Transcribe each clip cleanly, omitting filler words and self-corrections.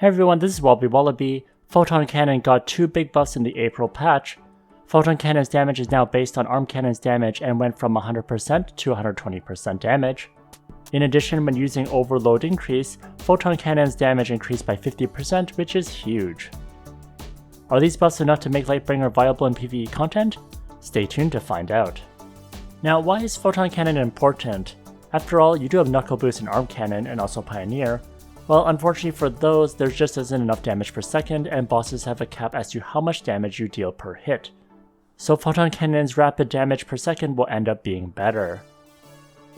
Hey everyone, this is WobblyWallaby. Photon Cannon got 2 big buffs in the April patch. Photon Cannon's damage is now based on Arm Cannon's damage and went from 100% to 120% damage. In addition, when using Overload Increase, Photon Cannon's damage increased by 50%, which is huge. Are these buffs enough to make Lightbringer viable in PvE content? Stay tuned to find out. Now, why is Photon Cannon important? After all, you do have Knuckle Boost and Arm Cannon, and also Pioneer. Well, unfortunately for those, there just isn't enough damage per second, and bosses have a cap as to how much damage you deal per hit. So Photon Cannon's rapid damage per second will end up being better.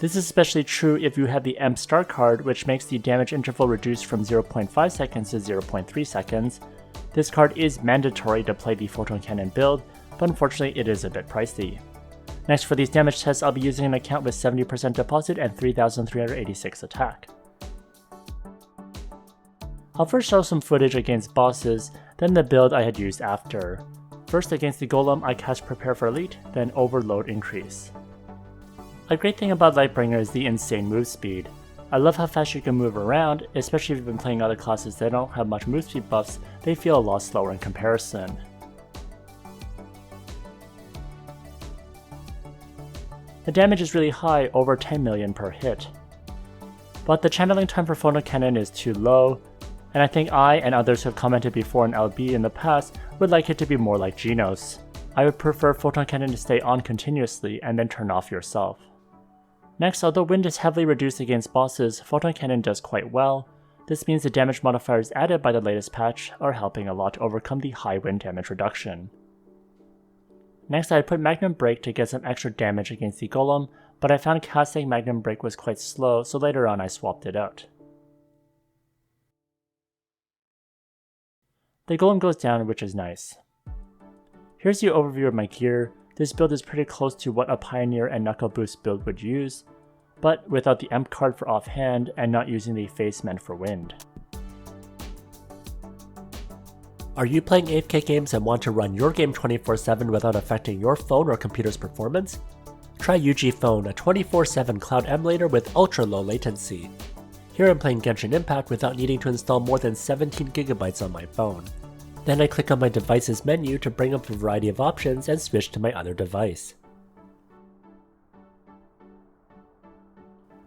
This is especially true if you have the Emp Star card, which makes the damage interval reduced from 0.5 seconds to 0.3 seconds. This card is mandatory to play the Photon Cannon build, but unfortunately it is a bit pricey. Next, for these damage tests, I'll be using an account with 70% deposit and 3386 attack. I'll first show some footage against bosses, then the build I had used after. First, against the Golem, I cast Prepare for Elite, then Overload Increase. A great thing about Lightbringer is the insane move speed. I love how fast you can move around, especially if you've been playing other classes that don't have much move speed buffs, they feel a lot slower in comparison. The damage is really high, over 10 million per hit. But the channeling time for Photon Cannon is too low, and I think I and others who have commented before in LB in the past would like it to be more like Genos. I would prefer Photon Cannon to stay on continuously and then turn off yourself. Next, although wind is heavily reduced against bosses, Photon Cannon does quite well. This means the damage modifiers added by the latest patch are helping a lot to overcome the high wind damage reduction. Next, I put Magnum Break to get some extra damage against the Golem, but I found casting Magnum Break was quite slow, so later on I swapped it out. The Golem goes down, which is nice. Here's the overview of my gear. This build is pretty close to what a Pioneer and Knuckle Boost build would use, but without the Emp card for offhand and not using the face meant for wind. Are you playing AFK games and want to run your game 24/7 without affecting your phone or computer's performance? Try UgPhone, a 24/7 cloud emulator with ultra low latency. Here I'm playing Genshin Impact without needing to install more than 17 GB on my phone. Then I click on my device's menu to bring up a variety of options and switch to my other device.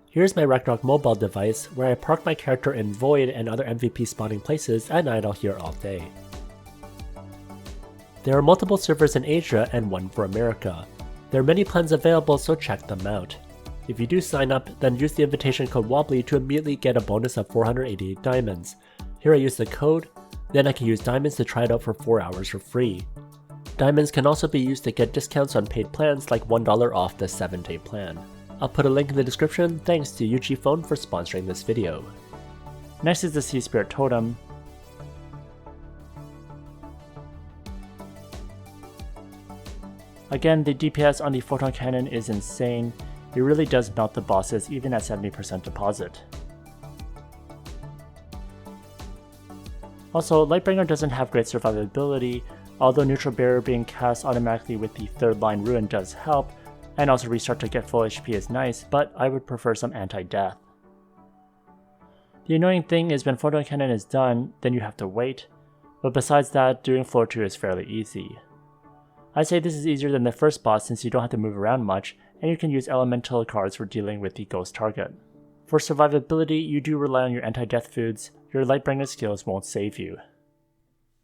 Here's my Ragnarok mobile device, where I park my character in Void and other MVP spawning places and idle here all day. There are multiple servers in Asia and one for America. There are many plans available, so check them out. If you do sign up, then use the invitation code WOBBLY to immediately get a bonus of 488 diamonds. Here I use the code, then I can use diamonds to try it out for 4 hours for free. Diamonds can also be used to get discounts on paid plans like $1 off the 7-day plan. I'll put a link in the description. Thanks to UgPhone for sponsoring this video. Next is the Sea Spirit Totem. Again, the DPS on the Photon Cannon is insane. It really does melt the bosses even at 70% deposit. Also, Lightbringer doesn't have great survivability, although Neutral Barrier being cast automatically with the 3rd line rune does help, and also restart to get full HP is nice, but I would prefer some anti-death. The annoying thing is when Photon Cannon is done, then you have to wait, but besides that, doing floor 2 is fairly easy. I say this is easier than the first boss since you don't have to move around much, and you can use elemental cards for dealing with the ghost target. For survivability, you do rely on your anti-death foods. Your Lightbringer skills won't save you.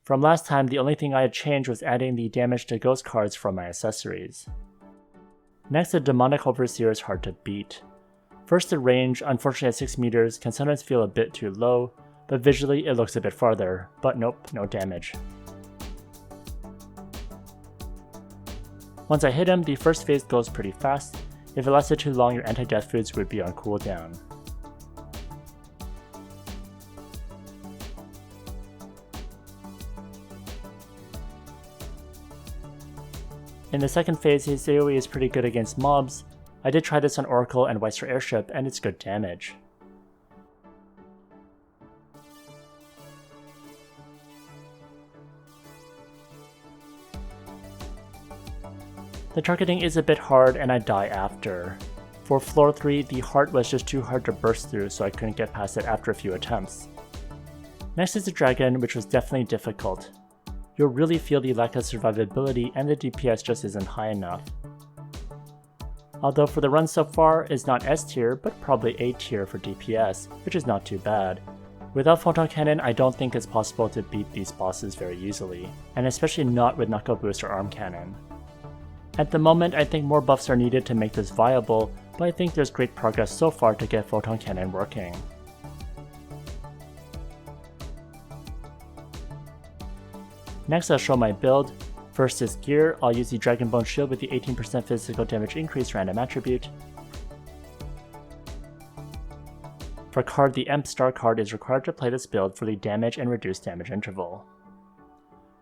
From last time, the only thing I had changed was adding the damage to ghost cards from my accessories. Next, the Demonic Overseer is hard to beat. First, the range, unfortunately at 6 meters, can sometimes feel a bit too low, but visually it looks a bit farther, but nope, no damage. Once I hit him, the first phase goes pretty fast. If it lasted too long, your anti-death foods would be on cooldown. In the second phase, his AoE is pretty good against mobs. I did try this on Oracle and Weister Airship, and it's good damage. The targeting is a bit hard and I die after. For floor 3, the heart was just too hard to burst through, so I couldn't get past it after a few attempts. Next is the dragon, which was definitely difficult. You'll really feel the lack of survivability and the DPS just isn't high enough. Although for the run so far, it's not S tier, but probably A tier for DPS, which is not too bad. Without Photon Cannon, I don't think it's possible to beat these bosses very easily, and especially not with Knuckle Boost or Arm Cannon. At the moment, I think more buffs are needed to make this viable, but I think there's great progress so far to get Photon Cannon working. Next, I'll show my build. First is gear. I'll use the Dragonbone Shield with the 18% physical damage increase random attribute. For card, the Emp Star card is required to play this build for the damage and reduced damage interval.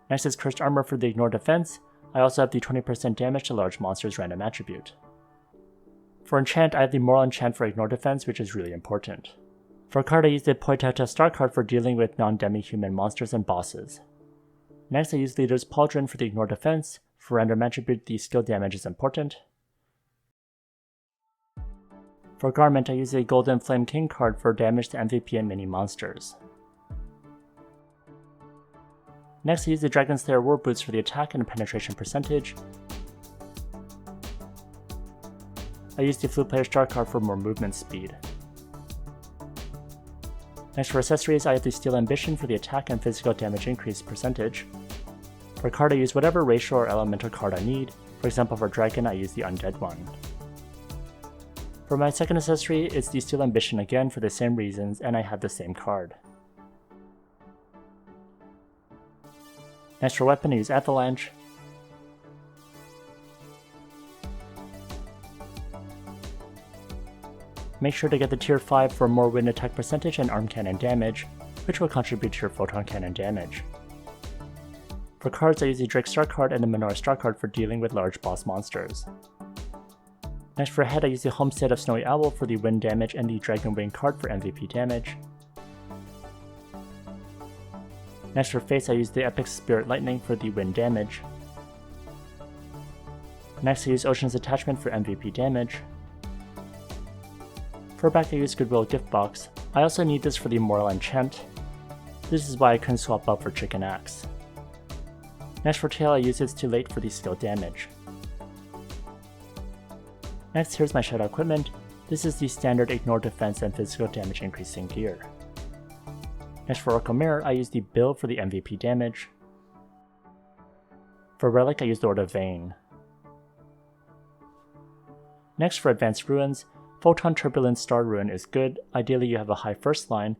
Next is Cursed Armor for the Ignore defense. I also have the 20% damage to large monsters random attribute. For enchant, I have the Moral Enchant for Ignore defense, which is really important. For card, I use the Poitata Star card for dealing with non-demi-human monsters and bosses. Next, I use Leader's Pauldron for the Ignore defense. For random attribute, the skill damage is important. For Garment, I use a Golden Flame King card for damage to MVP and mini monsters. Next, I use the Dragon Slayer War Boots for the attack and penetration percentage. I use the Flute Player Star card for more movement speed. Next, for accessories, I have the Steel Ambition for the attack and physical damage increase percentage. For card, I use whatever racial or elemental card I need. For example, for Dragon, I use the Undead one. For my second accessory, it's the Steel Ambition again for the same reasons, and I have the same card. Next, for weapon, I use Avalanche. Make sure to get the tier 5 for more wind attack percentage and arm cannon damage, which will contribute to your photon cannon damage. For cards, I use the Drake Star card and the Menorah Star card for dealing with large boss monsters. Next for head, I use the Homestead of Snowy Owl for the wind damage and the Dragon Wing card for MVP damage. Next for face, I use the Epic Spirit Lightning for the wind damage. Next, I use Ocean's Attachment for MVP damage. For back, I use Goodwill Gift Box. I also need this for the Moral Enchant. This is why I couldn't swap up for Chicken Axe. Next for tail, I use It's Too Late for the skill damage. Next, here's my shadow equipment. This is the standard Ignore defense and physical damage increasing gear. Next for Oracle Mirror, I use the Bill for the MVP damage. For Relic, I use the Lord of Vane. Next for Advanced Runes, Photon Turbulence Star Rune is good. Ideally you have a high first line.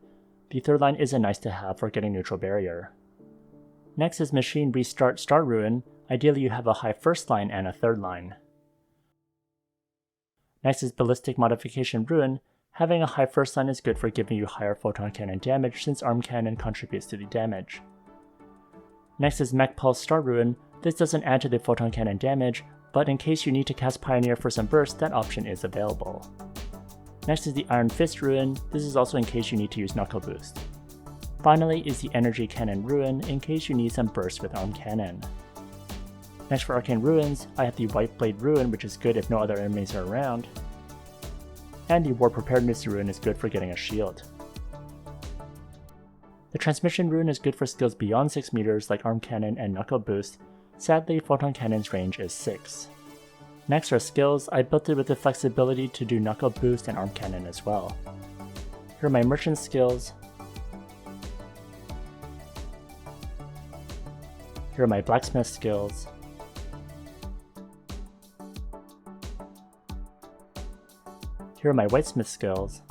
The third line is a nice to have for getting neutral barrier. Next is Machine Restart Star Rune. Ideally you have a high first line and a third line. Next is Ballistic Modification Rune. Having a high first line is good for giving you higher photon cannon damage since arm cannon contributes to the damage. Next is Mech Pulse Star Rune. This doesn't add to the photon cannon damage, but in case you need to cast Pioneer for some burst, that option is available. Next is the Iron Fist Rune. This is also in case you need to use Knuckle Boost. Finally is the Energy Cannon Rune in case you need some burst with Arm Cannon. Next for Arcane Runes, I have the White Blade Rune, which is good if no other enemies are around. And the War Preparedness Rune is good for getting a shield. The Transmission Rune is good for skills beyond 6 meters like Arm Cannon and Knuckle Boost. Sadly, Photon Cannon's range is 6. Next are skills. I built it with the flexibility to do Knuckle Boost and Arm Cannon as well. Here are my Merchant skills. Here are my Blacksmith skills. Here are my Whitesmith skills.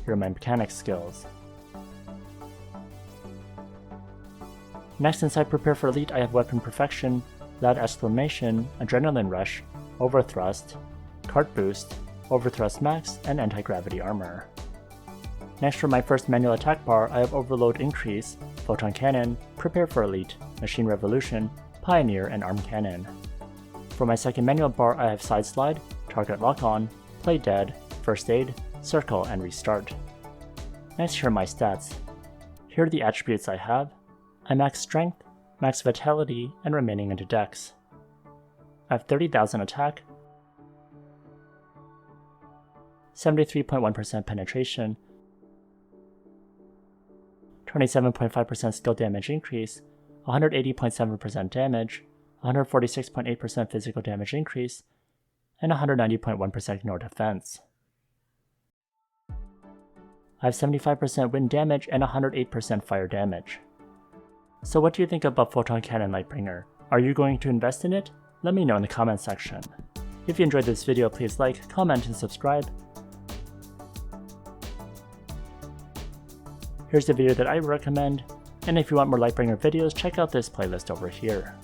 Here are my Mechanic skills. Next, since I prepare for Elite, I have Weapon Perfection, Loud Exclamation, Adrenaline Rush, Overthrust, Cart Boost, Overthrust Max, and Anti-Gravity Armor. Next, for my first manual attack bar, I have Overload Increase, Photon Cannon, Prepare for Elite, Machine Revolution, Pioneer, and Arm Cannon. For my second manual bar, I have Side Slide, Target Lock On, Play Dead, First Aid, Circle, and Restart. Next, here are my stats. Here are the attributes I have. I max Strength, max Vitality, and remaining into Dex. I have 30,000 attack, 73.1% penetration, 27.5% skill damage increase, 180.7% damage, 146.8% physical damage increase, and 190.1% ignore defense. I have 75% wind damage and 108% fire damage. So what do you think about Photon Cannon Lightbringer? Are you going to invest in it? Let me know in the comment section. If you enjoyed this video, please like, comment, and subscribe. Here's the video that I recommend, and if you want more Lightbringer videos, check out this playlist over here.